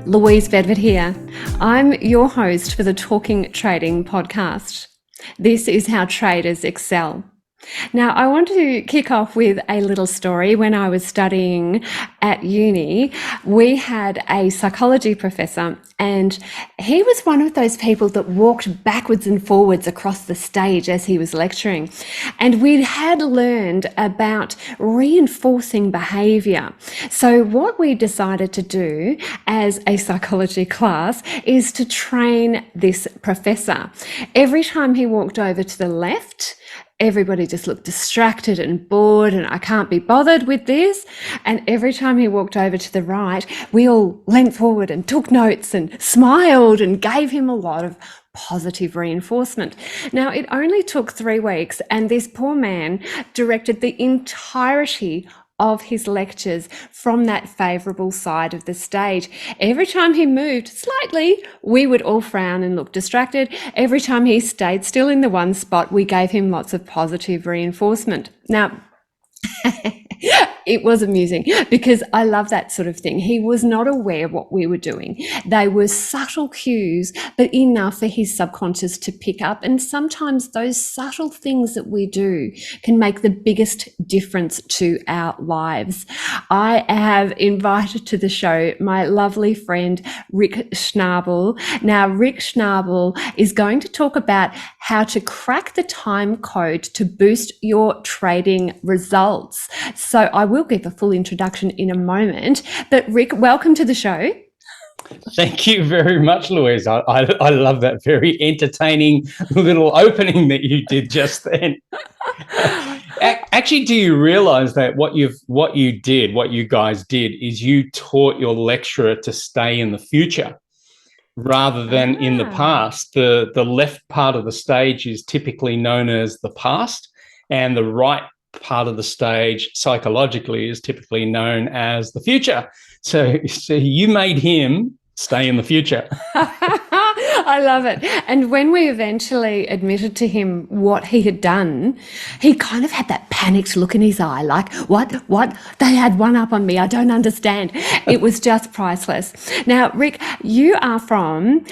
Louise Bedford here. I'm your host for the Talking Trading podcast. This is how traders excel. Now, I want to kick off with a little story. When I was studying at uni, we had a psychology professor, and he was one of those people that walked backwards and forwards across the stage as he was lecturing. And we had learned about reinforcing behavior. So what we decided to do as a psychology class is to train this professor. Every time he walked over to the left, everybody just looked distracted and bored and I can't be bothered with this. And every time he walked over to the right, we all leant forward and took notes and smiled and gave him a lot of positive reinforcement. Now, it only took 3 weeks and this poor man directed the entirety of his lectures from that favourable side of the stage. Every time he moved slightly, we would all frown and look distracted. Every time he stayed still in the one spot, we gave him lots of positive reinforcement. Now, it was amusing because I love that sort of thing. He was not aware what we were doing. They were subtle cues, but enough for his subconscious to pick up. And sometimes those subtle things that we do can make the biggest difference to our lives. I have invited to the show my lovely friend, Rik Schnabel. Now, Rik Schnabel is going to talk about how to crack the time code to boost your trading results. So I will give a full introduction in a moment, but Rik, welcome to the show. Thank you very much, Louise. I love that very entertaining little opening that you did just then. Actually, do you realize that what you guys did is you taught your lecturer to stay in the future rather than in the past? The left part of the stage is typically known as the past, and the right part of the stage psychologically is typically known as the future. So you made him stay in the future. I love it. And when we eventually admitted to him what he had done, he kind of had that panicked look in his eye, like, what? They had one up on me. I don't understand. It was just priceless. Now, Rik, you are from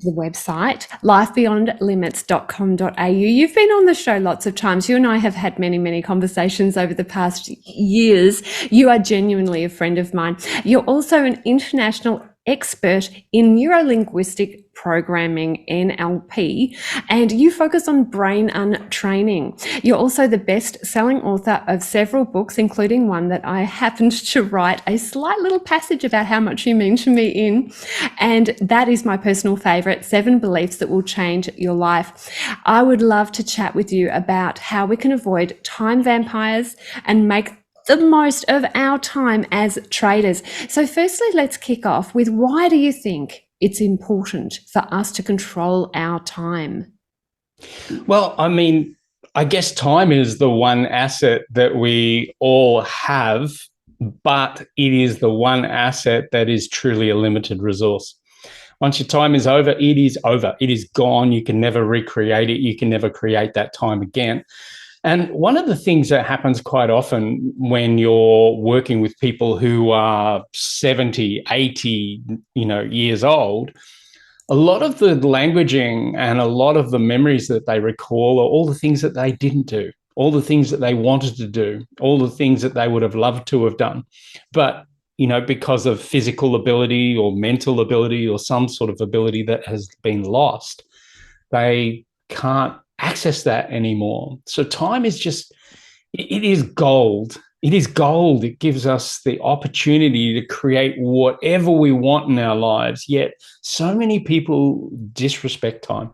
the website lifebeyondlimits.com.au. You've been on the show lots of times. You and I have had many conversations over the past years. You are genuinely a friend of mine. You're also an international expert in Neurolinguistic Programming, NLP, and you focus on brain untraining. You're also the best-selling author of several books, including one that I happened to write a slight little passage about how much you mean to me in, and that is my personal favorite, 7 Beliefs That Will Change Your Life. I would love to chat with you about how we can avoid time vampires and make the most of our time as traders. So firstly, let's kick off with, why do you think it's important for us to control our time? Well, I mean, I guess time is the one asset that we all have, but it is the one asset that is truly a limited resource. Once your time is over, it is over. It is gone. You can never recreate it. You can never create that time again. And one of the things that happens quite often when you're working with people who are 70, 80, years old, a lot of the languaging and a lot of the memories that they recall are all the things that they didn't do, all the things that they wanted to do, all the things that they would have loved to have done. But, because of physical ability or mental ability or some sort of ability that has been lost, they can't access that anymore. So time is it is gold. It is gold. It gives us the opportunity to create whatever we want in our lives, yet so many people disrespect time.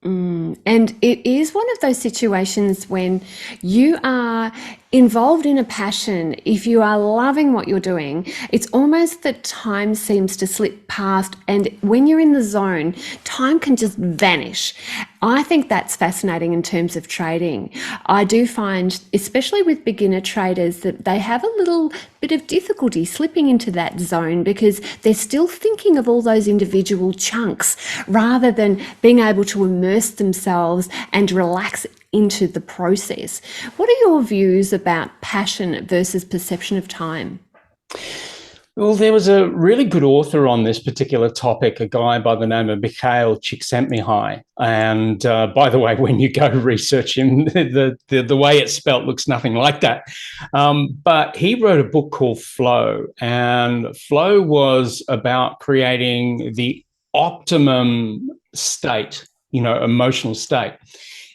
And it is one of those situations when you are involved in a passion, if you are loving what you're doing, it's almost that time seems to slip past, and when you're in the zone, time can just vanish. I think that's fascinating in terms of trading. I do find, especially with beginner traders, that they have a little bit of difficulty slipping into that zone because they're still thinking of all those individual chunks rather than being able to immerse themselves and relax into the process. What are your views about passion versus perception of time? Well, there was a really good author on this particular topic, a guy by the name of Mikhail Csikszentmihalyi. And by the way, when you go research him, the way it's spelt looks nothing like that. But he wrote a book called Flow, and Flow was about creating the optimum state, emotional state.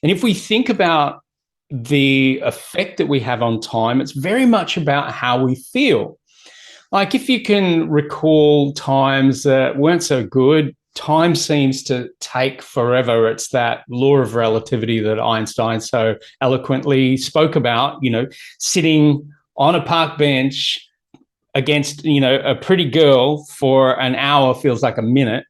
And if we think about the effect that we have on time, it's very much about how we feel. Like if you can recall times that weren't so good, time seems to take forever. It's that law of relativity that Einstein so eloquently spoke about, sitting on a park bench against, a pretty girl for an hour feels like a minute,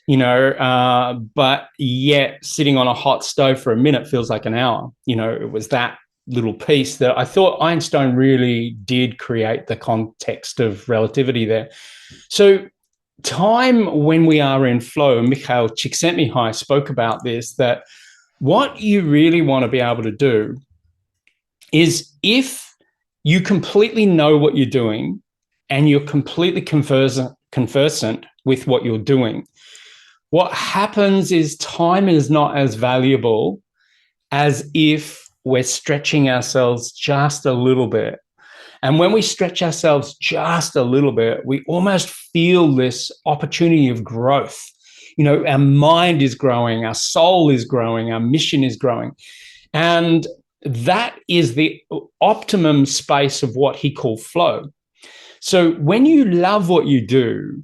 but yet sitting on a hot stove for a minute feels like an hour. It was that little piece that I thought Einstein really did create the context of relativity there. So time when we are in flow, Mikhail Csikszentmihalyi spoke about this, that what you really want to be able to do is if you completely know what you're doing and you're completely conversant with what you're doing, what happens is time is not as valuable as if we're stretching ourselves just a little bit. And when we stretch ourselves just a little bit, we almost feel this opportunity of growth. Our mind is growing, our soul is growing, our mission is growing. And that is the optimum space of what he called flow. So when you love what you do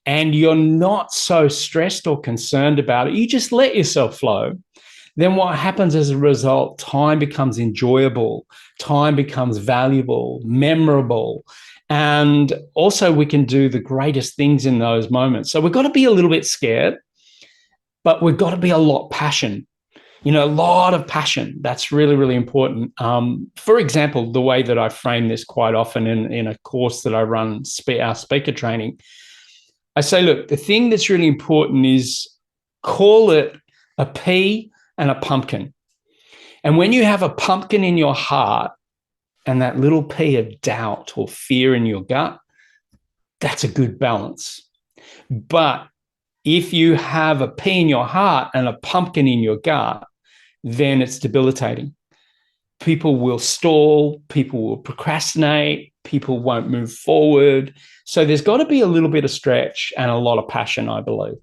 and you're not so stressed or concerned about it, you just let yourself flow. Then what happens as a result, time becomes enjoyable, time becomes valuable, memorable, and also we can do the greatest things in those moments. So we've got to be a little bit scared, but we've got to be a lot passionate. A lot of passion. That's really, really important. For example, the way that I frame this quite often in a course that I run, our speaker training, I say, look, the thing that's really important is call it a pea and a pumpkin. And when you have a pumpkin in your heart and that little pea of doubt or fear in your gut, that's a good balance. But if you have a pea in your heart and a pumpkin in your gut, then it's debilitating. People will stall, people will procrastinate, people won't move forward. So there's got to be a little bit of stretch and a lot of passion, I believe.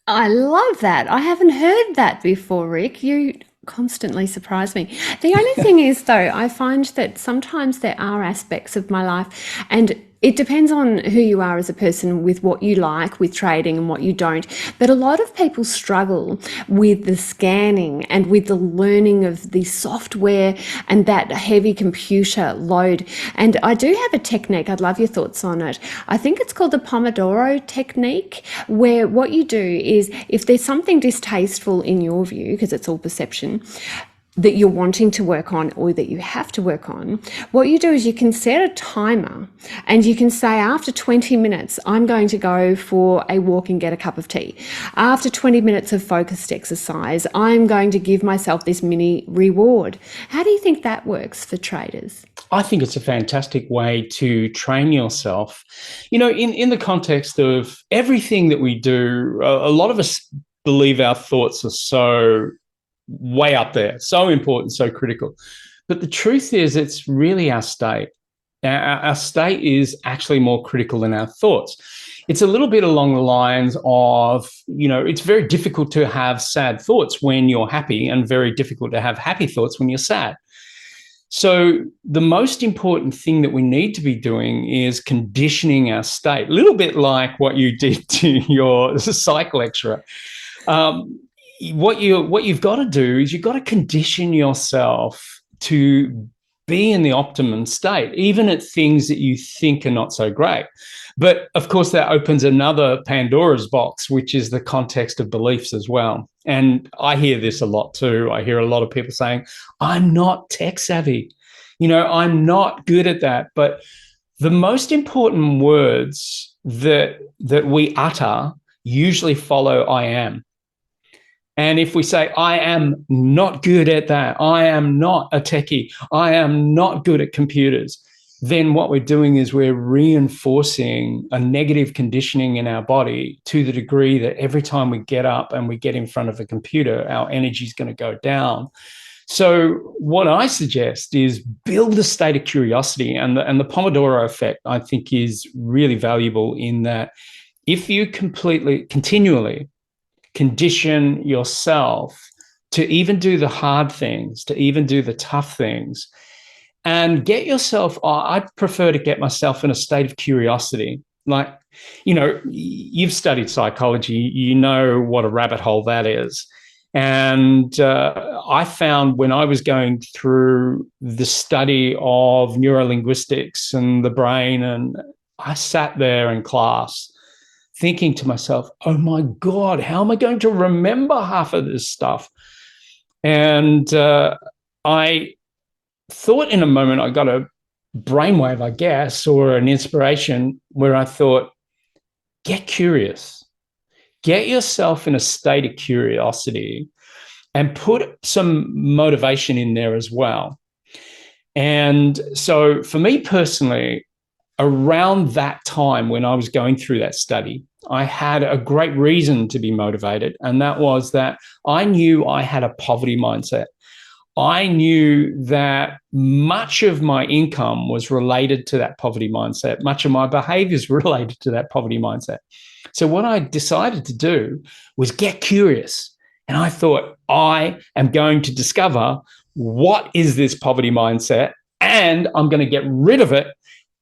I love that. I haven't heard that before, Rik. You constantly surprise me. The only thing is, though, I find that sometimes there are aspects of my life, and it depends on who you are as a person with what you like with trading and what you don't. But a lot of people struggle with the scanning and with the learning of the software and that heavy computer load. And I do have a technique. I'd love your thoughts on it. I think it's called the Pomodoro technique, where what you do is if there's something distasteful in your view, because it's all perception, that you're wanting to work on or that you have to work on, what you do is you can set a timer and you can say after 20 minutes, I'm going to go for a walk and get a cup of tea. After 20 minutes of focused exercise, I'm going to give myself this mini reward. How do you think that works for traders? I think it's a fantastic way to train yourself. In the context of everything that we do, a lot of us believe our thoughts are so way up there, so important, so critical. But the truth is, it's really our state. Our state is actually more critical than our thoughts. It's a little bit along the lines of, it's very difficult to have sad thoughts when you're happy and very difficult to have happy thoughts when you're sad. So the most important thing that we need to be doing is conditioning our state, a little bit like what you did to your psych lecturer. What you've got to do is you've got to condition yourself to be in the optimum state, even at things that you think are not so great. But of course, that opens another Pandora's box, which is the context of beliefs as well. And I hear this a lot too. I hear a lot of people saying, I'm not tech savvy. I'm not good at that. But the most important words that we utter usually follow I am. And if we say, I am not good at that, I am not a techie, I am not good at computers, then what we're doing is we're reinforcing a negative conditioning in our body to the degree that every time we get up and we get in front of a computer, our energy is going to go down. So what I suggest is build a state of curiosity. And the Pomodoro effect, I think, is really valuable in that if you continually condition yourself to even do the hard things, to even do the tough things, and get yourself, I prefer to get myself in a state of curiosity. Like, you've studied psychology, you know what a rabbit hole that is. And I found when I was going through the study of neurolinguistics and the brain, and I sat there in class thinking to myself, oh my God, how am I going to remember half of this stuff? And I thought in a moment, I got a brainwave, I guess, or an inspiration where I thought, get curious, get yourself in a state of curiosity and put some motivation in there as well. And so for me personally, around that time when I was going through that study, I had a great reason to be motivated. And that was that I knew I had a poverty mindset. I knew that much of my income was related to that poverty mindset. Much of my behaviors were related to that poverty mindset. So what I decided to do was get curious. And I thought, I am going to discover what is this poverty mindset, and I'm going to get rid of it.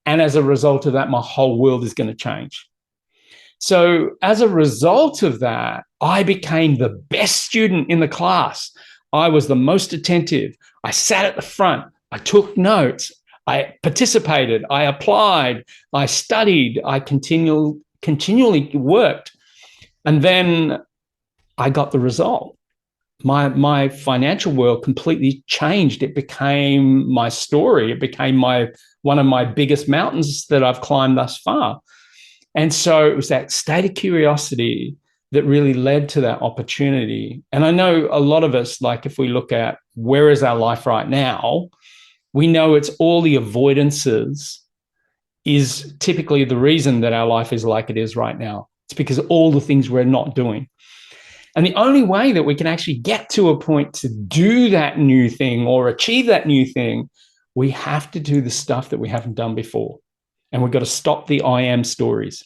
And as a result of that, my whole world is going to change. So as a result of that, I became the best student in the class. I was the most attentive. I sat at the front. I took notes. I participated. I applied. I studied. I continually worked. And then I got the result. My financial world completely changed. It became my story. It became one of my biggest mountains that I've climbed thus far. And so it was that state of curiosity that really led to that opportunity. And I know a lot of us, like if we look at where is our life right now, we know it's all the avoidances is typically the reason that our life is like it is right now. It's because of all the things we're not doing. And the only way that we can actually get to a point to do that new thing or achieve that new thing, we have to do the stuff that we haven't done before. And we've got to stop the I am stories.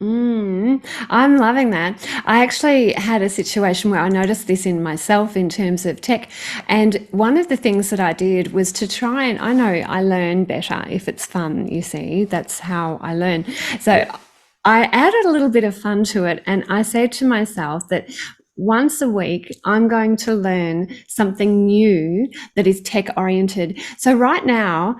I'm loving that. I actually had a situation where I noticed this in myself in terms of tech. And one of the things that I did was to try, and I know I learn better if it's fun, you see, that's how I learn. So I added a little bit of fun to it. And I said to myself that once a week, I'm going to learn something new that is tech oriented. So right now,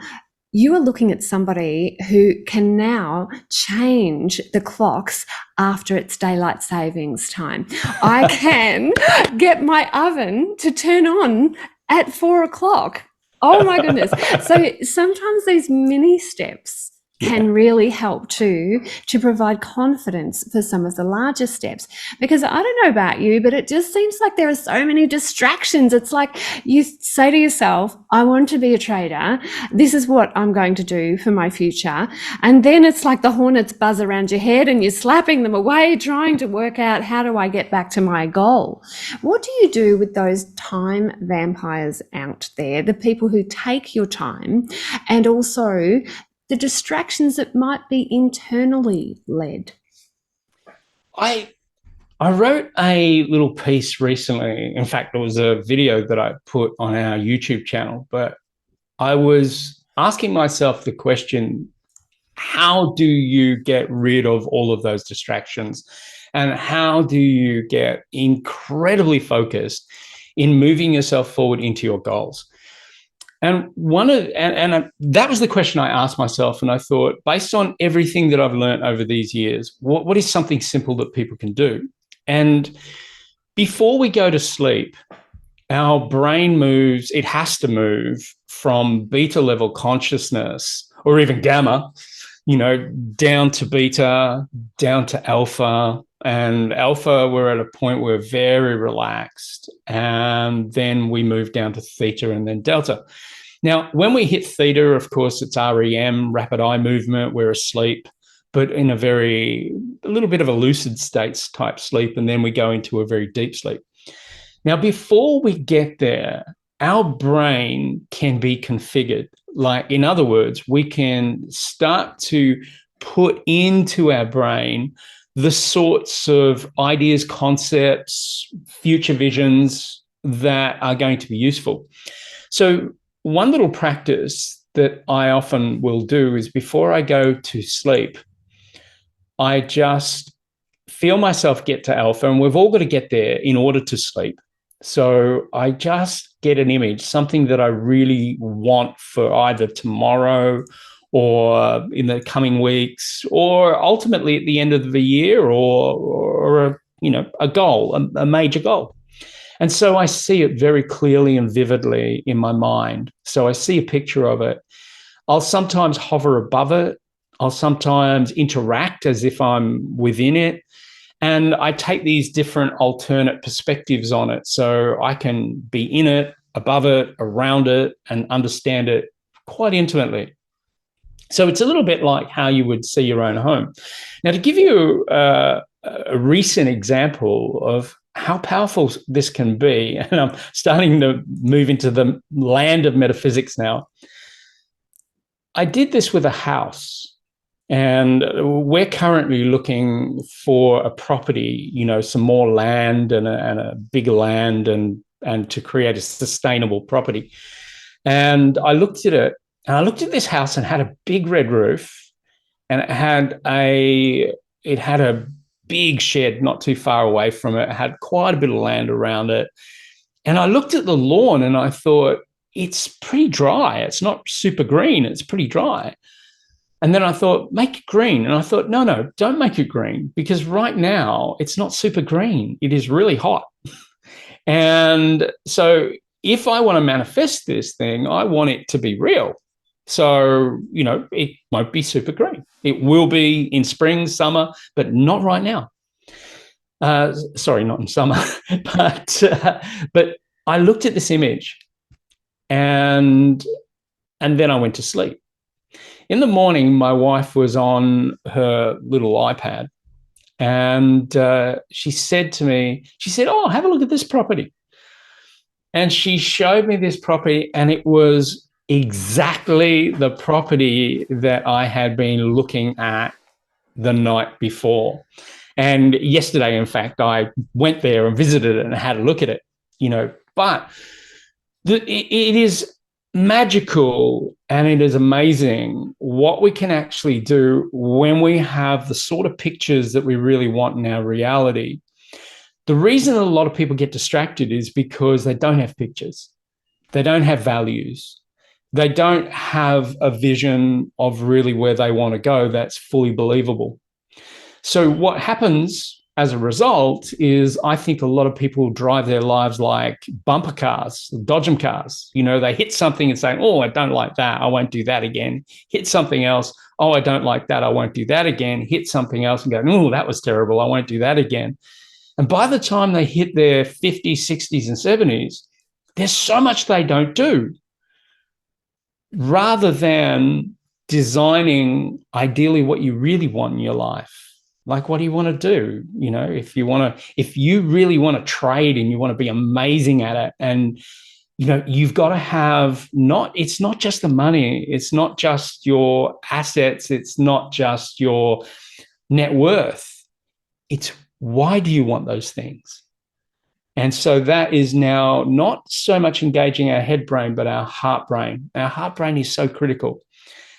you are looking at somebody who can now change the clocks after it's daylight savings time. I can get my oven to turn on at 4 o'clock. Oh my goodness. So sometimes these mini steps can really help to provide confidence for some of the larger steps. Because I don't know about you, but it just seems like there are so many distractions. It's like you say to yourself, I want to be a trader. This is what I'm going to do for my future. And then it's like the hornets buzz around your head and you're slapping them away, trying to work out, how do I get back to my goal? What do you do with those time vampires out there, the people who take your time, and also the distractions that might be internally led? I wrote a little piece recently. In fact, it was a video that I put on our YouTube channel, but I was asking myself the question, how do you get rid of all of those distractions? And how do you get incredibly focused in moving yourself forward into your goals? And that was the question I asked myself. And I thought, based on everything that I've learned over these years, what is something simple that people can do? And before we go to sleep, our brain moves, it has to move from beta level consciousness or even gamma, down to beta, down to alpha, and alpha, we're at a point where we're very relaxed. And then we move down to theta and then delta. Now, when we hit theta, of course, it's REM, rapid eye movement, we're asleep, but in a little bit of a lucid states type sleep. And then we go into a very deep sleep. Now, before we get there, our brain can be configured. Like, in other words, we can start to put into our brain the sorts of ideas, concepts, future visions that are going to be useful. So one little practice that I often will do is before I go to sleep, I just feel myself get to alpha, and we've all got to get there in order to sleep. So I just get an image, something that I really want for either tomorrow or in the coming weeks, or ultimately at the end of the year, or a goal, a major goal. And so I see it very clearly and vividly in my mind. So I see a picture of it. I'll sometimes hover above it. I'll sometimes interact as if I'm within it. And I take these different alternate perspectives on it. So I can be in it, above it, around it, and understand it quite intimately. So it's a little bit like how you would see your own home. Now, to give you a recent example of how powerful this can be, and I'm starting to move into the land of metaphysics now. I did this with a house, and we're currently looking for a property, some more land and a bigger land, and to create a sustainable property. And I looked at it, and I looked at this house, and had a big red roof, and it had a big shed not too far away from it. It had quite a bit of land around it. And I looked at the lawn and I thought, it's pretty dry. It's not super green. It's pretty dry. And then I thought, make it green. And I thought, no, don't make it green, because right now it's not super green. It is really hot. And so if I want to manifest this thing, I want it to be real. So, it won't be super green. It will be in spring, summer, but not right now. Sorry, not in summer. But I looked at this image, and then I went to sleep. In the morning, my wife was on her little iPad, and she said to me, oh, have a look at this property. And she showed me this property, and it was exactly the property that I had been looking at the night before. And yesterday, in fact, I went there and visited it and had a look at it, but it is magical, and it is amazing what we can actually do when we have the sort of pictures that we really want in our reality. The reason a lot of people get distracted is because they don't have pictures. They don't have values. They don't have a vision of really where they want to go that's fully believable. So what happens as a result is, I think a lot of people drive their lives like bumper cars, dodgem cars. They hit something and say, oh, I don't like that, I won't do that again. Hit something else. Oh, I don't like that, I won't do that again. Hit something else and go, oh, that was terrible, I won't do that again. And by the time they hit their 50s, 60s, and 70s, there's so much they don't do. Rather than designing ideally what you really want in your life. Like, what do you want to do? If you really want to trade and you want to be amazing at it, and you've got to have it's not just the money, it's not just your assets, it's not just your net worth. It's, why do you want those things? And so that is now not so much engaging our head brain, but our heart brain. Our heart brain is so critical.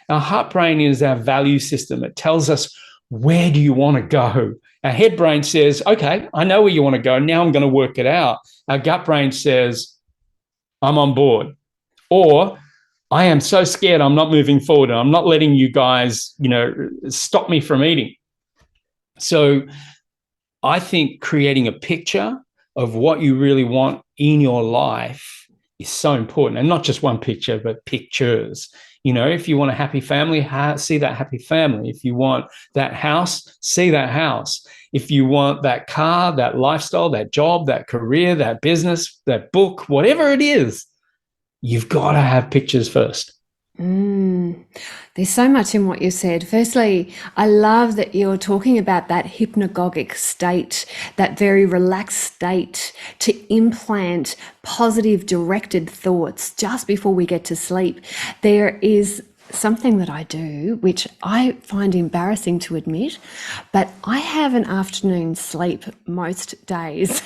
Our heart brain is our value system. It tells us, where do you want to go? Our head brain says, okay, I know where you want to go. Now I'm going to work it out. Our gut brain says, I'm on board. Or, I am so scared, I'm not moving forward. I'm not letting you guys, stop me from eating. So I think creating a picture of what you really want in your life is so important. And not just one picture, but pictures. If you want a happy family, see that happy family. If you want that house, see that house. If you want that car, that lifestyle, that job, that career, that business, that book, whatever it is, you've got to have pictures first. There's so much in what you said. Firstly, I love that you're talking about that hypnagogic state, that very relaxed state to implant positive directed thoughts just before we get to sleep. There is something that I do, which I find embarrassing to admit, but I have an afternoon sleep most days.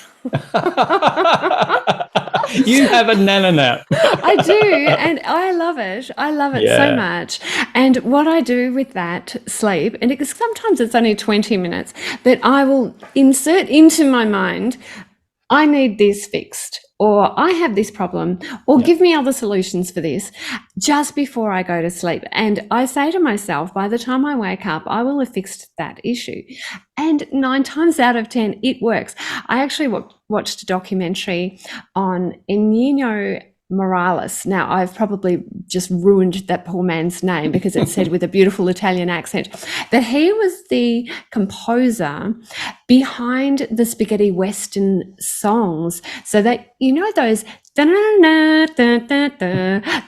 You have a nana nap. I do, and I love it. I love it so much. And what I do with that sleep, and sometimes it's only 20 minutes, but I will insert into my mind, I need this fixed, or I have this problem, or give me other solutions for this just before I go to sleep. And I say to myself, by the time I wake up, I will have fixed that issue. And 9 times out of 10, it works. I actually watched a documentary on Ennio Morales. Now, I've probably just ruined that poor man's name because it's said with a beautiful Italian accent, but he was the composer behind the spaghetti Western songs. So that, those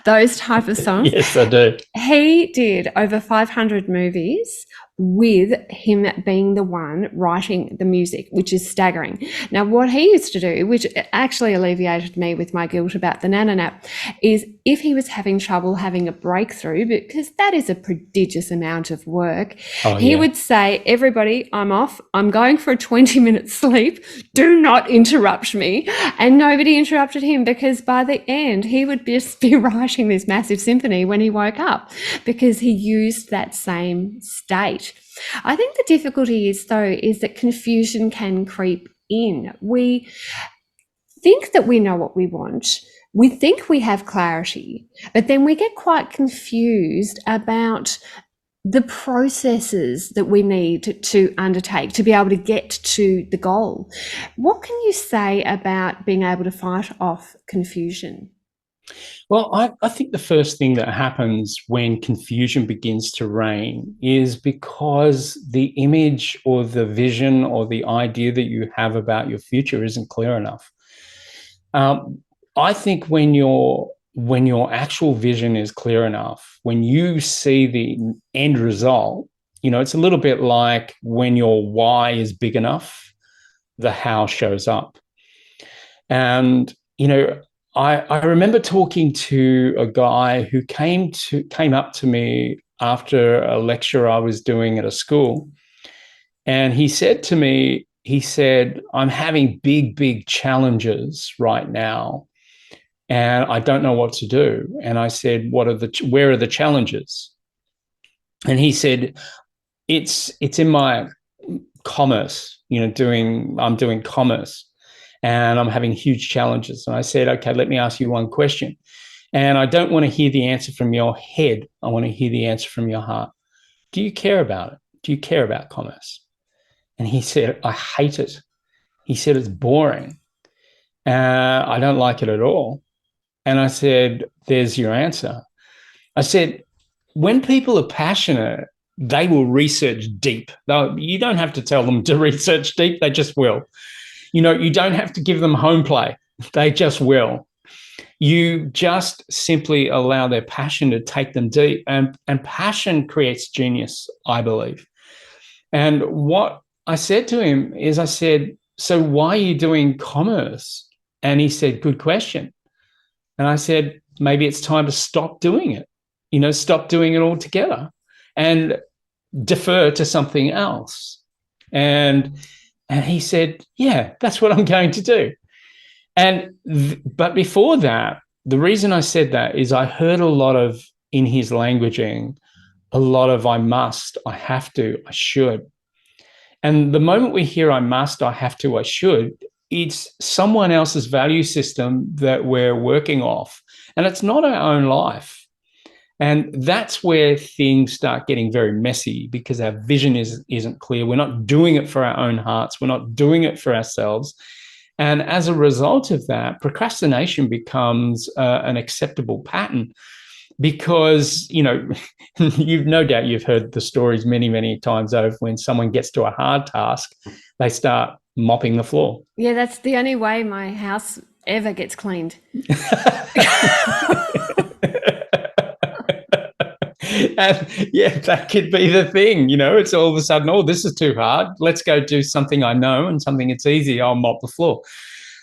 those type of songs. Yes, I do. He did over 500 movies with him being the one writing the music, which is staggering. Now, what he used to do, which actually alleviated me with my guilt about the nana nap, is if he was having trouble having a breakthrough, because that is a prodigious amount of work, he would say, everybody, I'm off. I'm going for a 20-minute sleep. Do not interrupt me. And nobody interrupted him, because by the end, he would just be writing this massive symphony when he woke up, because he used that same state. I think the difficulty is that confusion can creep in. We think that we know what we want. We think we have clarity, but then we get quite confused about the processes that we need to undertake to be able to get to the goal. What can you say about being able to fight off confusion? Well, I think the first thing that happens when confusion begins to reign is because the image or the vision or the idea that you have about your future isn't clear enough. I think when your actual vision is clear enough, when you see the end result, it's a little bit like when your why is big enough, the how shows up. And, I remember talking to a guy who came up to me after a lecture I was doing at a school. And he said to me, I'm having big, big challenges right now, and I don't know what to do. And I said, where are the challenges? And he said, it's in my commerce, I'm doing commerce, and I'm having huge challenges. And I said, okay, let me ask you one question. And I don't want to hear the answer from your head. I want to hear the answer from your heart. Do you care about it? Do you care about commerce? And he said, I hate it. He said, it's boring. I don't like it at all. And I said, there's your answer. I said, when people are passionate, they will research deep. You don't have to tell them to research deep. They just will. You don't have to give them home play. They just will. You just simply allow their passion to take them deep. And passion creates genius, I believe. And what I said to him is, I said, so why are you doing commerce? And he said, good question. And I said, maybe it's time to stop doing it, stop doing it altogether and defer to something else. And he said, yeah, that's what I'm going to do. But before that, the reason I said that is I heard a lot of, in his languaging, a lot of I must, I have to, I should. And the moment we hear I must, I have to, I should, it's someone else's value system that we're working off. And it's not our own life. And that's where things start getting very messy, because our vision isn't clear. We're not doing it for our own hearts. We're not doing it for ourselves. And as a result of that, procrastination becomes an acceptable pattern. because, you've no doubt you've heard the stories many, many times over. When someone gets to a hard task, they start mopping the floor. Yeah, that's the only way my house ever gets cleaned. And yeah, that could be the thing. It's all of a sudden, oh, this is too hard. Let's go do something I know and something that's easy. I'll mop the floor.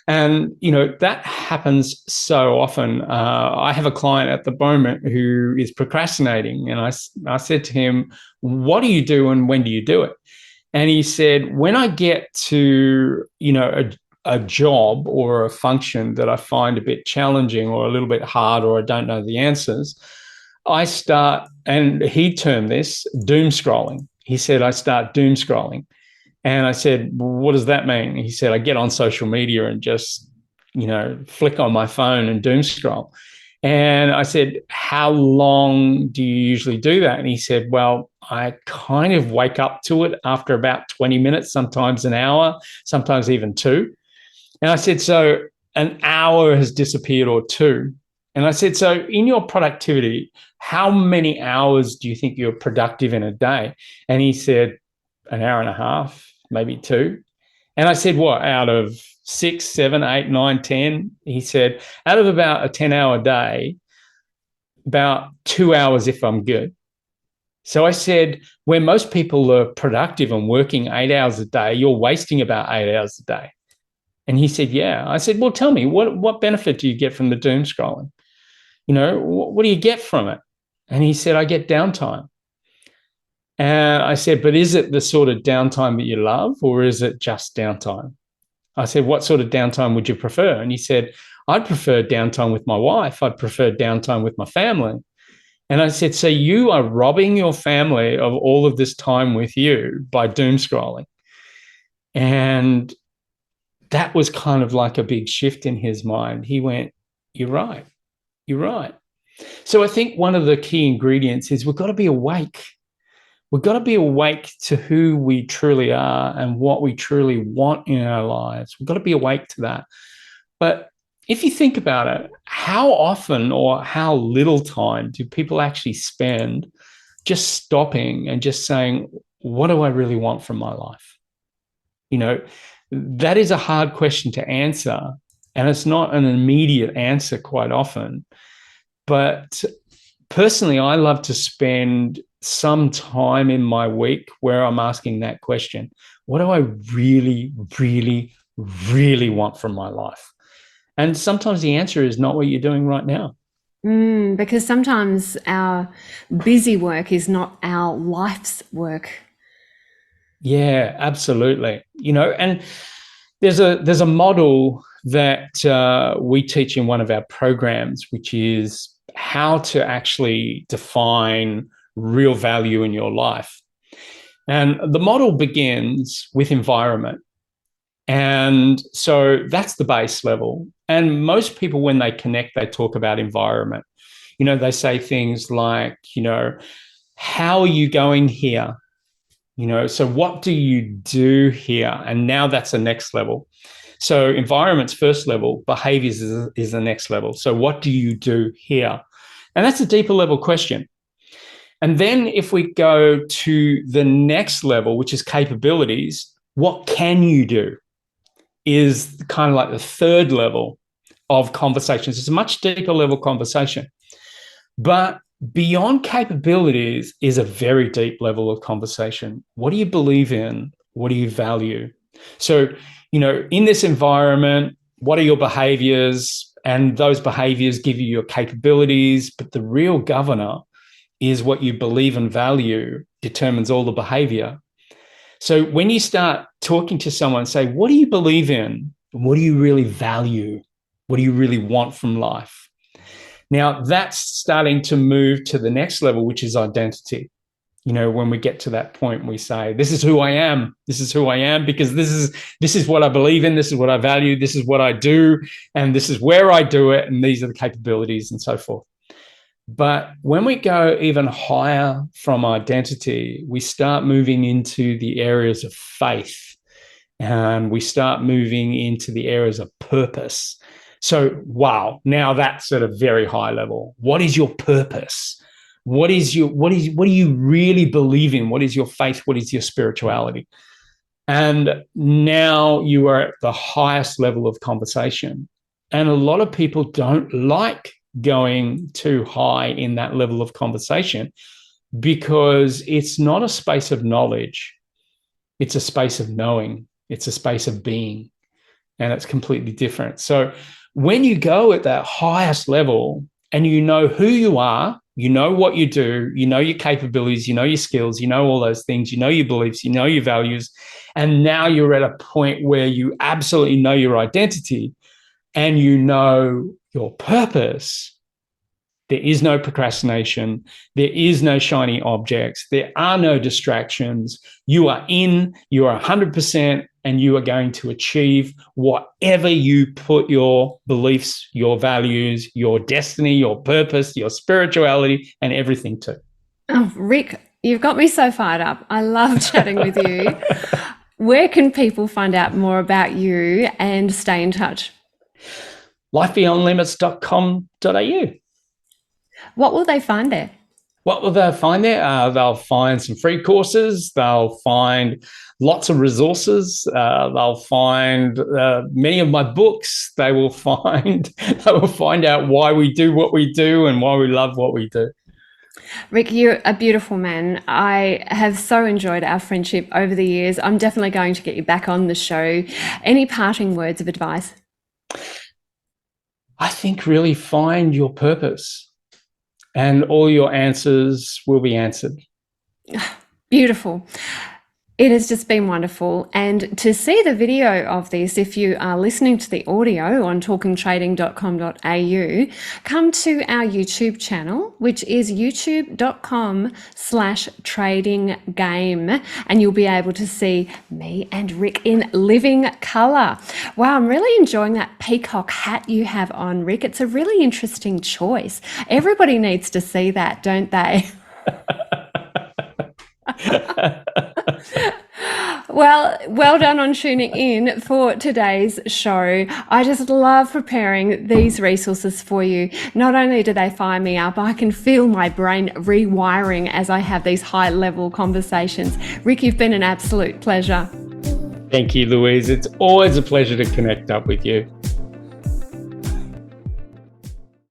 And, that happens so often. I have a client at the moment who is procrastinating. And I said to him, what do you do and when do you do it? And he said, when I get to, a job or a function that I find a bit challenging or a little bit hard, or I don't know the answers, I start, and he termed this doom scrolling. He said, I start doom scrolling. And I said, well, what does that mean? He said, I get on social media and just, flick on my phone and doom scroll. And I said, how long do you usually do that? And he said, well, I kind of wake up to it after about 20 minutes, sometimes an hour, sometimes even 2. And I said, so an hour has disappeared or 2. And I said, so in your productivity, how many hours do you think you're productive in a day? And he said, an hour and a half, maybe 2. And I said, what, out of 6, 7, 8, 9, 10? He said, out of about a 10-hour day, about 2 hours if I'm good. So I said, where most people are productive and working 8 hours a day, you're wasting about 8 hours a day. And he said, yeah. I said, well, tell me, what benefit do you get from the doom scrolling? What do you get from it? And he said, I get downtime. And I said, but is it the sort of downtime that you love, or is it just downtime? I said, what sort of downtime would you prefer? And he said, I'd prefer downtime with my wife. I'd prefer downtime with my family. And I said, so you are robbing your family of all of this time with you by doom scrolling. And that was kind of like a big shift in his mind. He went, you're right. You're right. So I think one of the key ingredients is we've got to be awake. We've got to be awake to who we truly are and what we truly want in our lives. We've got to be awake to that. But if you think about it, how often or how little time do people actually spend just stopping and just saying, what do I really want from my life? That is a hard question to answer. And it's not an immediate answer quite often. But personally, I love to spend some time in my week where I'm asking that question. What do I really, really, really want from my life? And sometimes the answer is not what you're doing right now. Because sometimes our busy work is not our life's work. Yeah, absolutely. And there's a model that we teach in one of our programs, which is how to actually define real value in your life. And the model begins with environment. And so that's the base level. And most people, when they connect, they talk about environment. They say things like, how are you going here? So what do you do here? And now that's the next level. So environment's first level, behaviors is the next level. So what do you do here? And that's a deeper level question. And then if we go to the next level, which is capabilities, what can you do is kind of like the third level of conversations. It's a much deeper level conversation. But beyond capabilities is a very deep level of conversation. What do you believe in? What do you value? So, in this environment, what are your behaviors? And those behaviors give you your capabilities. But the real governor is what you believe and value determines all the behavior. So when you start talking to someone, say, what do you believe in? What do you really value? What do you really want from life? Now, that's starting to move to the next level, which is identity. When we get to that point, we say, this is who I am. This is who I am because this is what I believe in. This is what I value. This is what I do. And this is where I do it. And these are the capabilities and so forth. But when we go even higher from identity, we start moving into the areas of faith, and we start moving into the areas of purpose. So, wow, now that's at a very high level. What is your purpose? What do you really believe in? What is your faith? What is your spirituality? And now you are at the highest level of conversation. And a lot of people don't like going too high in that level of conversation because it's not a space of knowledge. It's a space of knowing. It's a space of being. And it's completely different. So when you go at that highest level and you know who you are, you know what you do, you know your capabilities, you know your skills, you know all those things, you know your beliefs, you know your values, and now you're at a point where you absolutely know your identity and you know your purpose. There is no procrastination. There is no shiny objects. There are no distractions. You are 100%, and you are going to achieve whatever you put your beliefs, your values, your destiny, your purpose, your spirituality, and everything to. Oh, Rik, you've got me so fired up. I love chatting with you. Where can people find out more about you and stay in touch? lifebeyondlimits.com.au. What will they find there? What will they find there? They'll find some free courses. They'll find lots of resources. They'll find many of my books. They will find out why we do what we do and why we love what we do. Rik, you're a beautiful man. I have so enjoyed our friendship over the years. I'm definitely going to get you back on the show. Any parting words of advice? I think really find your purpose and all your answers will be answered. Beautiful. It has just been wonderful. And to see the video of this, if you are listening to the audio on talkingtrading.com.au, come to our YouTube channel, which is youtube.com/tradinggame. And you'll be able to see me and Rik in living color. Wow, I'm really enjoying that peacock hat you have on, Rik. It's a really interesting choice. Everybody needs to see that, don't they? Well done on tuning in for today's show. I just love preparing these resources for you. Not only do they fire me up, I can feel my brain rewiring as I have these high-level conversations. Rik, you've been an absolute pleasure. Thank you, Louise. It's always a pleasure to connect up with you.